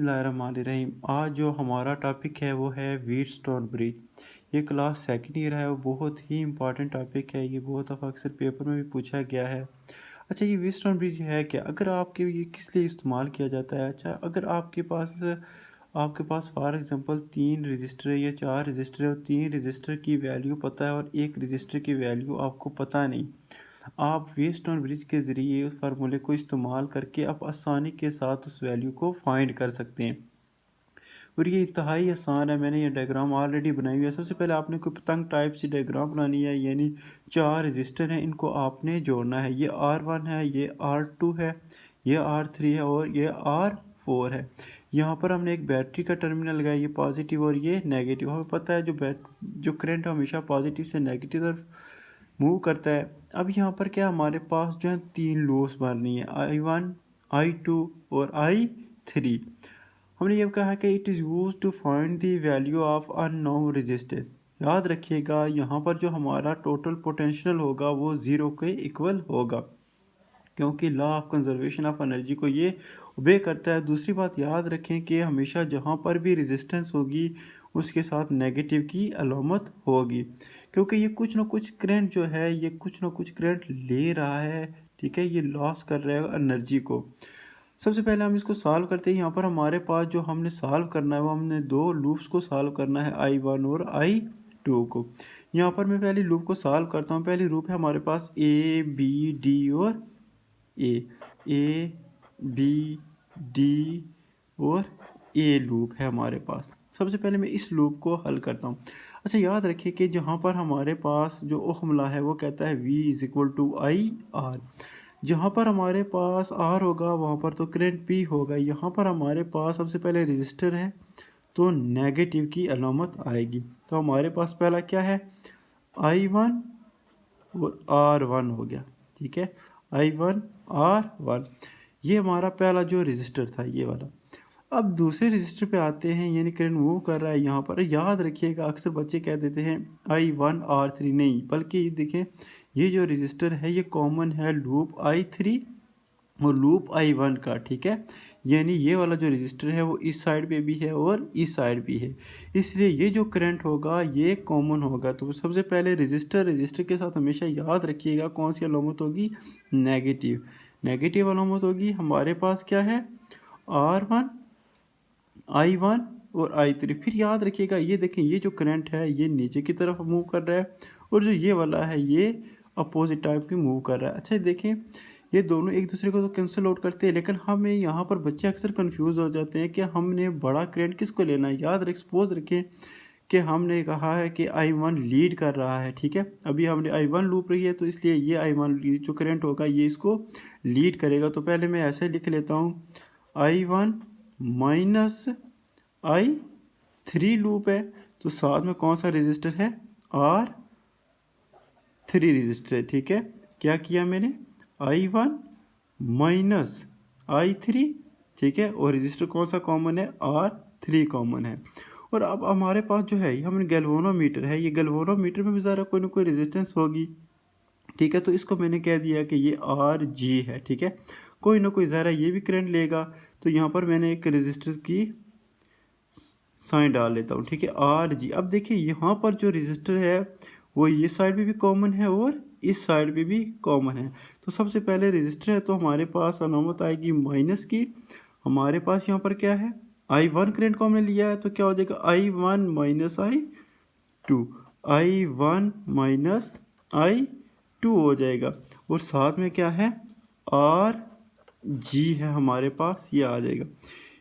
बिस्मिल्लाहिर्रहमानिर्रहीम। आज जो हमारा टॉपिक है वो है व्हीटस्टोन ब्रिज। ये क्लास सेकंड ईयर है और बहुत ही इंपॉर्टेंट टॉपिक है। ये बहुत दफ़ा अक्सर पेपर में भी पूछा गया है। अच्छा, ये व्हीटस्टोन ब्रिज है क्या? अगर आपके ये किस लिए इस्तेमाल किया जाता है? अच्छा, अगर आपके पास फॉर एग्ज़ाम्पल 3 रजिस्टर है या 4 रजिस्टर है और 3 रजिस्टर की वैल्यू पता है और 1 रजिस्टर की वैल्यू आपको पता नहीं। आप व्हीटस्टोन ब्रिज के ज़रिए उस फार्मूले को इस्तेमाल करके आप आसानी के साथ उस वैल्यू को फाइंड कर सकते हैं और ये इंतहाई आसान है। मैंने ये डायग्राम ऑलरेडी बनाई हुई है। सबसे पहले आपने कोई पतंग टाइप सी डायग्राम बनानी है, यानी 4 रजिस्टर हैं, इनको आपने जोड़ना है। ये R1 है, ये R2 है, ये R3 है और ये R4 है। यहाँ पर हमने एक बैटरी का टर्मिनल लगाया, ये पॉजिटिव और ये नेगेटिव। हमें पता है जो करंट हमेशा पॉजिटिव से नेगेटिव तरफ मूव करता है। अब यहाँ पर क्या हमारे पास जो है 3 लूप्स भरनी है, I1, I2 और I3। हमने ये कहा है कि it is use to find the value of unknown resistance. याद रखिएगा, यहाँ पर जो हमारा टोटल पोटेंशियल होगा वो ज़ीरो के इक्वल होगा, क्योंकि law of conservation of energy को ये ओबे करता है। दूसरी बात याद रखें कि हमेशा जहाँ पर भी रेजिस्टेंस होगी उसके साथ नेगेटिव की अलामत होगी, क्योंकि ये कुछ ना कुछ करंट जो है ये कुछ ना कुछ करंट ले रहा है। ठीक है, ये लॉस कर रहा है एनर्जी को। सबसे पहले हम इसको सॉल्व करते हैं। यहाँ पर हमारे पास जो हमने सॉल्व करना है वो हमने 2 लूप्स को सॉल्व करना है, I1 और I2 को। यहाँ पर मैं पहली लूप को सॉल्व करता हूँ। पहली लूप है हमारे पास A B D और ए बी डी और ए लूप है हमारे पास। सबसे पहले मैं इस लूप को हल करता हूँ। अच्छा, याद रखिए कि जहाँ पर हमारे पास जो ओहम लॉ है वो कहता है V is equal to I R. जहाँ पर हमारे पास R होगा वहाँ पर तो करंट P होगा। यहाँ पर हमारे पास सबसे पहले रजिस्टर है तो नेगेटिव की अलामत आएगी। तो हमारे पास पहला क्या है, I1 और R1 हो गया। ठीक है, I1 R1, ये हमारा पहला जो रजिस्टर था ये वाला। अब दूसरे रजिस्टर पे आते हैं, यानी करंट मूव कर रहा है यहाँ पर। याद रखिएगा, अक्सर बच्चे कह देते हैं I1 R3, नहीं, बल्कि देखें ये जो रजिस्टर है ये कॉमन है लूप I3 और लूप I1 का। ठीक है, यानी ये वाला जो रजिस्टर है वो इस साइड पे भी है और इस साइड भी है, इसलिए ये जो करंट होगा ये कॉमन होगा। तो सबसे पहले रजिस्टर के साथ हमेशा याद रखिएगा कौन सी अलामत होगी, नेगेटिव अलामत होगी। हमारे पास क्या है, R1, I1 और I3। फिर याद रखिएगा, ये देखें ये जो करंट है ये नीचे की तरफ मूव कर रहा है और जो ये वाला है ये अपोजिट टाइप की मूव कर रहा है। अच्छा देखें, ये दोनों एक दूसरे को तो कैंसिल आउट करते हैं, लेकिन हमें यहाँ पर बच्चे अक्सर कंफ्यूज हो जाते हैं कि हमने बड़ा करंट किसको लेना है। याद सपोज रखें कि हमने कहा है कि I1 लीड कर रहा है। ठीक है, अभी हमने I1 लूप रही है तो इसलिए ये I1 जो करंट होगा ये इसको लीड करेगा। तो पहले मैं ऐसे लिख लेता हूँ, I1 माइनस I3 लूप है तो साथ में कौन सा रजिस्टर है, R3 रजिस्टर है। ठीक है, क्या किया मैंने, I1 माइनस I3। ठीक है, और रजिस्टर कौन सा कॉमन है, R3 कॉमन है। और अब हमारे पास जो है हमने गैल्वेनोमीटर है, ये गैल्वेनोमीटर में भी ज़रा कोई ना कोई रेजिस्टेंस होगी। ठीक है, तो इसको मैंने कह दिया कि ये RG है। ठीक है, कोई ना कोई ज़रा ये भी करंट लेगा, तो यहाँ पर मैंने एक रेजिस्टर की साइन डाल लेता हूँ। ठीक है, RG। अब देखिए यहाँ पर जो रजिस्टर है वो ये साइड पे भी कॉमन है और इस साइड पे भी कॉमन है। तो सबसे पहले रजिस्टर है तो हमारे पास अलामत आएगी माइनस की। हमारे पास यहाँ पर क्या है, I1 करंट को हमने लिया है तो क्या हो जाएगा, I1 minus I2, I1 minus I2 हो जाएगा। और साथ में क्या है, RG है हमारे पास, ये आ जाएगा।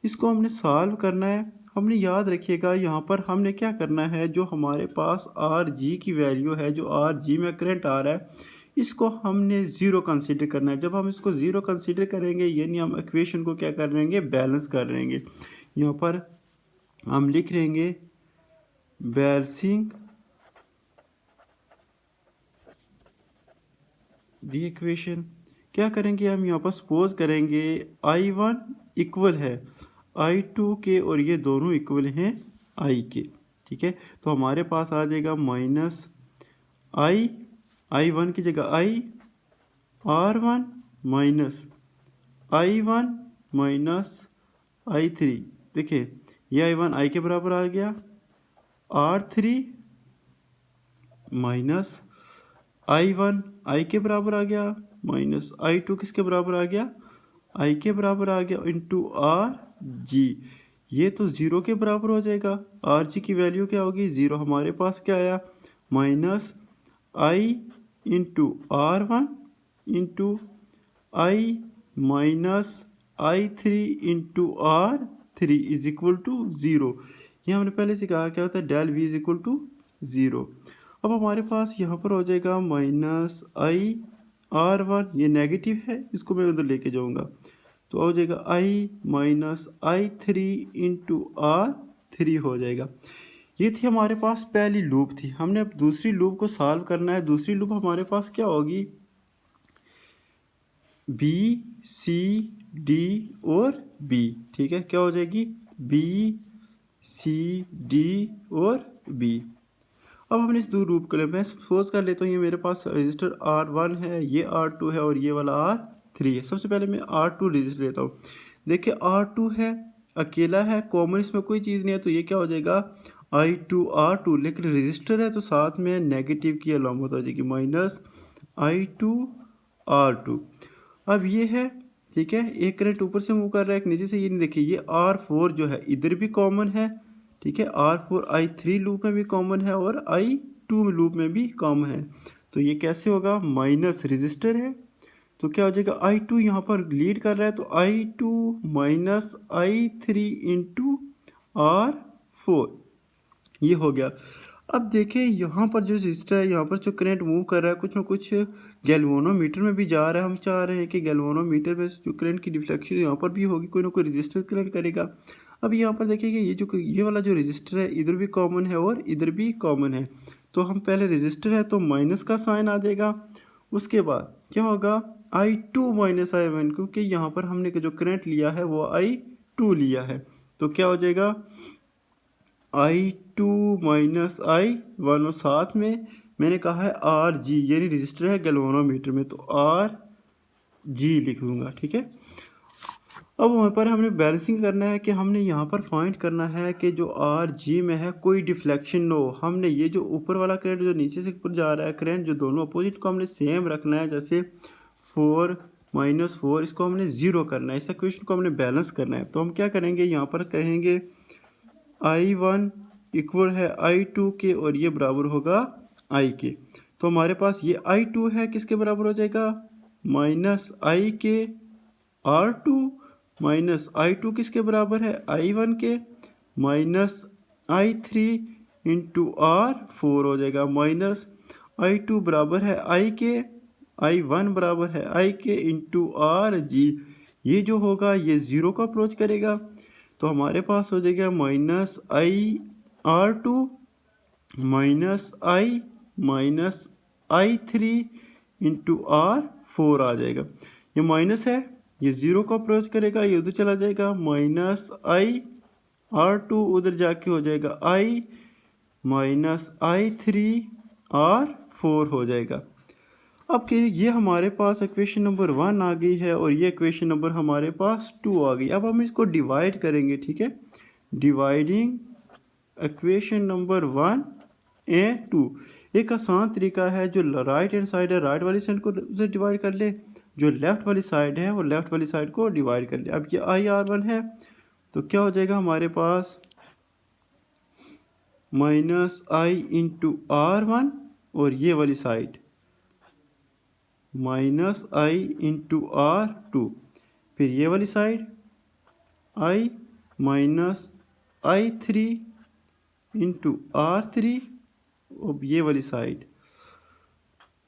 इसको हमने सॉल्व करना है। हमने याद रखिएगा यहाँ पर हमने क्या करना है, जो हमारे पास RG की वैल्यू है, जो RG में करंट आ रहा है, इसको हमने ज़ीरो कंसीडर करना है। जब हम इसको ज़ीरो कंसीडर करेंगे यानी हम इक्वेशन को क्या कर लेंगे, बैलेंस कर लेंगे। यहाँ पर हम लिख लेंगे बैलेंसिंग दी इक्वेशन। क्या करेंगे हम यहाँ पर सपोज करेंगे I1 इक्वल है I2 के और ये दोनों इक्वल हैं I के। ठीक है, तो हमारे पास आ जाएगा माइनस I1 की जगह I, R1 minus I1 minus I3। देखिए ये I1 I के बराबर आ गया, R3 माइनस I1 I के बराबर आ गया, माइनस I2 किसके बराबर आ गया, I के बराबर आ गया, इंटू RG। ये तो ज़ीरो के बराबर हो जाएगा। RG की वैल्यू क्या होगी, ज़ीरो। हमारे पास क्या आया, minus I into R1 into I minus I3 into R3 is equal to zero. ये हमने पहले से कहा क्या होता है, del V is equal to zero. अब हमारे पास यहाँ पर हो जाएगा माइनस I R1, ये नेगेटिव है, इसको मैं उधर लेके जाऊँगा, तो हो जाएगा I minus I3 into R3 हो जाएगा। ये थी हमारे पास पहली लूप थी। हमने अब दूसरी लूप को सॉल्व करना है। दूसरी लूप हमारे पास क्या होगी, B C D और B, ठीक है, क्या हो जाएगी, B C D और B। अब हमने इस दो लूप को मैं सपोज कर लेता हूँ ये मेरे पास रजिस्टर R1 है, ये R2 है और ये वाला R3 है। सबसे पहले मैं R2 रजिस्टर लेता हूँ। देखिए R2 है, अकेला है, कॉमन इसमें कोई चीज़ नहीं है, तो ये क्या हो जाएगा I2 R2, लेकिन रजिस्टर है तो साथ में नेगेटिव की अलामत हो जाएगी, माइनस I2 R2। अब ये है, ठीक है, एक करंट ऊपर से मूव कर रहा है, एक नीचे से, ये नहीं, देखिए ये R4 जो है इधर भी कॉमन है, ठीक है, R4 I3 लूप में भी कॉमन है और I2 लूप में भी कॉमन है। तो ये कैसे होगा, माइनस रजिस्टर है तो क्या हो जाएगा, I2 यहाँ पर लीड कर रहा है, तो I2 minus I3 into R4, ये हो गया। अब देखें यहाँ पर जो रजिस्टर है, यहाँ पर जो करंट मूव कर रहा है कुछ ना कुछ गैल्वेनोमीटर में भी जा रहा है। हम चाह रहे हैं कि गैल्वेनोमीटर में जो करंट की डिफ्लेक्शन यहाँ पर भी होगी, कोई ना कोई रजिस्टर करंट करेगा। अब यहाँ पर देखिए ये वाला जो रजिस्टर है इधर भी कॉमन है और इधर भी कॉमन है, तो हम पहले रजिस्टर है तो माइनस का साइन आ जाएगा। उसके बाद क्या होगा, I2 माइनस I1, क्योंकि यहाँ पर हमने जो करंट लिया है वो I2 लिया है, तो क्या हो जाएगा I2 माइनस I1 और साथ में मैंने कहा है RG, यानी रजिस्टर है गैल्वेनोमीटर में, तो RG लिख दूंगा, ठीक है। अब वहाँ पर हमने बैलेंसिंग करना है कि हमने यहाँ पर फाइंड करना है कि जो RG में है कोई डिफ्लेक्शन न हो। हमने ये जो ऊपर वाला करंट जो नीचे से ऊपर जा रहा है करंट, जो दोनों अपोजिट को हमने सेम रखना है, जैसे 4 माइनस 4, इसको हमने ज़ीरो करना है, इस इक्वेशन को हमने बैलेंस करना है। तो हम क्या करेंगे, यहाँ पर कहेंगे I1 इक्वल है I2 के और ये बराबर होगा I के। तो हमारे पास ये I2 है, किसके बराबर हो जाएगा, माइनस I के R2 माइनस I2 किसके बराबर है, I1 के, माइनस I3 इंटू R4 हो जाएगा, माइनस I2 बराबर है I के, I1 बराबर है I के इंटू RG। ये जो होगा ये ज़ीरो को अप्रोच करेगा, तो हमारे पास हो जाएगा minus I R2 minus I3 into R4 आ जाएगा। ये माइनस है, ये ज़ीरो को अप्रोच करेगा, ये उधर चला जाएगा, माइनस I R2 उधर जाके हो जाएगा I माइनस I3 R4 हो जाएगा। अब ये हमारे पास इक्वेशन नंबर 1 आ गई है और ये इक्वेशन नंबर हमारे पास 2 आ गई। अब हम इसको डिवाइड करेंगे, ठीक है, डिवाइडिंग इक्वेशन नंबर 1 एंड 2। एक आसान तरीका है, जो राइट हैंड साइड है राइट वाली साइड को उसे डिवाइड कर ले, जो लेफ़्ट वाली साइड है वो लेफ़्ट वाली साइड को डिवाइड कर ले। अब ये I R1 है तो क्या हो जाएगा हमारे पास, माइनस I इंटू R1 और ये वाली side minus I into R2, फिर ये वाली side I minus I3 into R3 और ये वाली side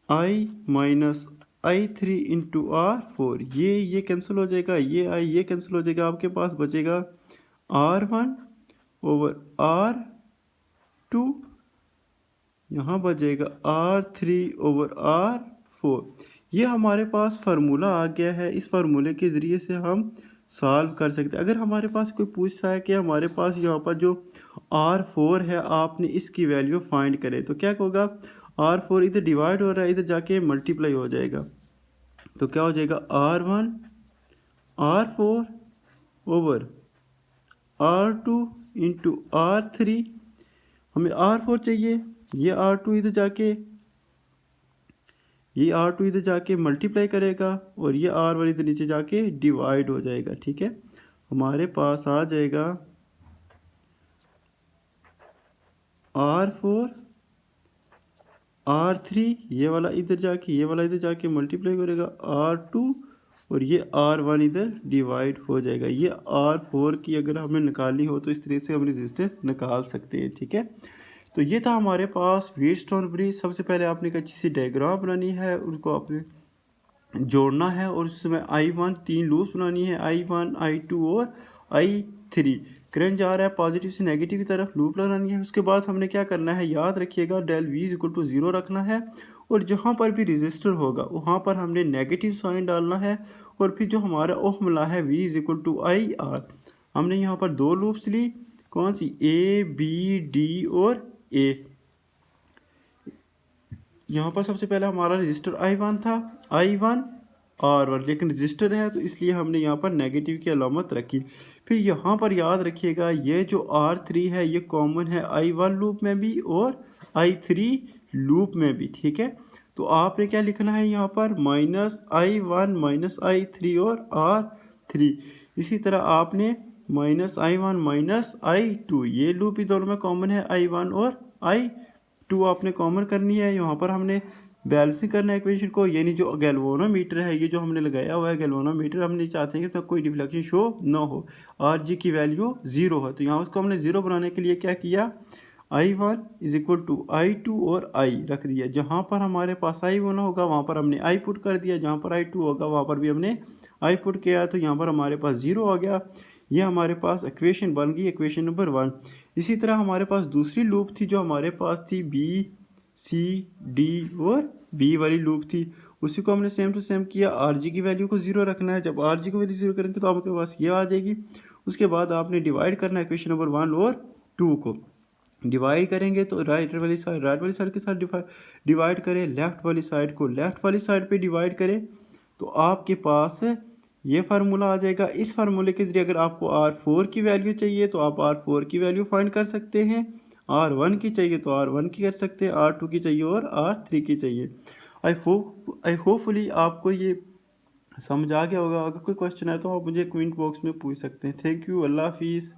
I minus I3 into R4। ये कैंसिल हो जाएगा, ये कैंसिल हो जाएगा, आपके पास बचेगा R1 ओवर R2, यहाँ बचेगा R3 ओवर R4। ये हमारे पास फार्मूला आ गया है, इस फार्मूले के ज़रिए से हम सॉल्व कर सकते हैं। अगर हमारे पास कोई पूछता है कि हमारे पास यहाँ पर जो R4 है आपने इसकी वैल्यू फाइंड करें, तो क्या होगा, R4 इधर डिवाइड हो रहा है, इधर जाके मल्टीप्लाई हो जाएगा, तो क्या हो जाएगा R1 R4 over R2 into R3, हमें R4 चाहिए। ये R2 इधर जाके मल्टीप्लाई करेगा और ये R1 इधर नीचे जाके डिवाइड हो जाएगा। ठीक है, हमारे पास आ जाएगा R4 R3, ये वाला इधर जाके मल्टीप्लाई करेगा R2 और ये R1 इधर डिवाइड हो जाएगा। ये R4 की अगर हमें निकालनी हो तो इस तरह से हम रेजिस्टेंस निकाल सकते हैं। ठीक है, तो ये था हमारे पास व्हीटस्टोन ब्रिज। सबसे पहले आपने एक अच्छी सी डायग्राम बनानी है, उसको आपने जोड़ना है और उसमें I1 3 लूप्स बनानी है, I1 I2 और I3। करंट जा रहा है पॉजिटिव से नेगेटिव की तरफ, लूप लगानी है। उसके बाद हमने क्या करना है, याद रखिएगा डेल V इक्वल टू 0 रखना है और जहाँ पर भी रजिस्टर होगा वहाँ पर हमने नेगेटिव साइन डालना है। और फिर जो हमारा ओह्म लॉ है V इक्वल टू IR, हमने यहाँ पर दो लूप्स ली, कौन सी, A B D और A। यहाँ पर सबसे पहले हमारा रजिस्टर I1 था, I1 R1, लेकिन रजिस्टर है तो इसलिए हमने यहाँ पर नेगेटिव की अलामत रखी। फिर यहाँ पर याद रखिएगा ये जो R3 है ये कॉमन है I1 लूप में भी और I3 लूप में भी। ठीक है, तो आपने क्या लिखना है यहाँ पर, -I1 -I3 और R3। इसी तरह आपने -I1 -I2, ये लूप भी दोनों में कॉमन है, I1 और I2 आपने कॉमन करनी है। यहाँ पर हमने बैलेंसिंग करना है इक्वेशन को, यानी जो गैल्वेनोमीटर है, ये जो हमने लगाया हुआ है गैल्वेनोमीटर, हम नहीं चाहते हैं कि तो कोई डिफ्लेक्शन शो ना हो, RG की वैल्यू 0 हो। तो यहाँ उसको हमने 0 बनाने के लिए क्या किया, I1 is equal to I2 और I रख दिया। जहाँ पर हमारे पास I1 होगा वहाँ पर हमने I पुट कर दिया, जहाँ पर I2 होगा वहाँ पर भी हमने I पुट किया, तो यहाँ पर हमारे पास 0 आ गया। ये हमारे पास इक्वेशन बन गई, इक्वेशन नंबर 1। इसी तरह हमारे पास दूसरी लूप थी जो हमारे पास थी B C D और B वाली लूप थी, उसी को हमने सेम टू सेम किया। RG की वैल्यू को 0 रखना है, जब RG की वैल्यू 0 करेंगे तो आपके पास ये आ जाएगी। उसके बाद आपने डिवाइड करना है इक्वेशन नंबर 1 और 2 को। डिवाइड करेंगे तो राइट वाली साइड के साथ डिवाइड करें, लेफ़्ट वाली साइड को लेफ़्ट वाली साइड पे डिवाइड करें, तो आपके पास ये फार्मूला आ जाएगा। इस फार्मूले के जरिए अगर आपको R4 की वैल्यू चाहिए तो आप R4 की वैल्यू फाइंड कर सकते हैं, R1 की चाहिए तो R1 की कर सकते हैं, R2 की चाहिए और R3 की चाहिए। आई होपफुली आपको ये समझ आ गया होगा। अगर कोई क्वेश्चन है तो आप मुझे कमेंट बॉक्स में पूछ सकते हैं। थैंक यू, अल्लाह हाफिज़।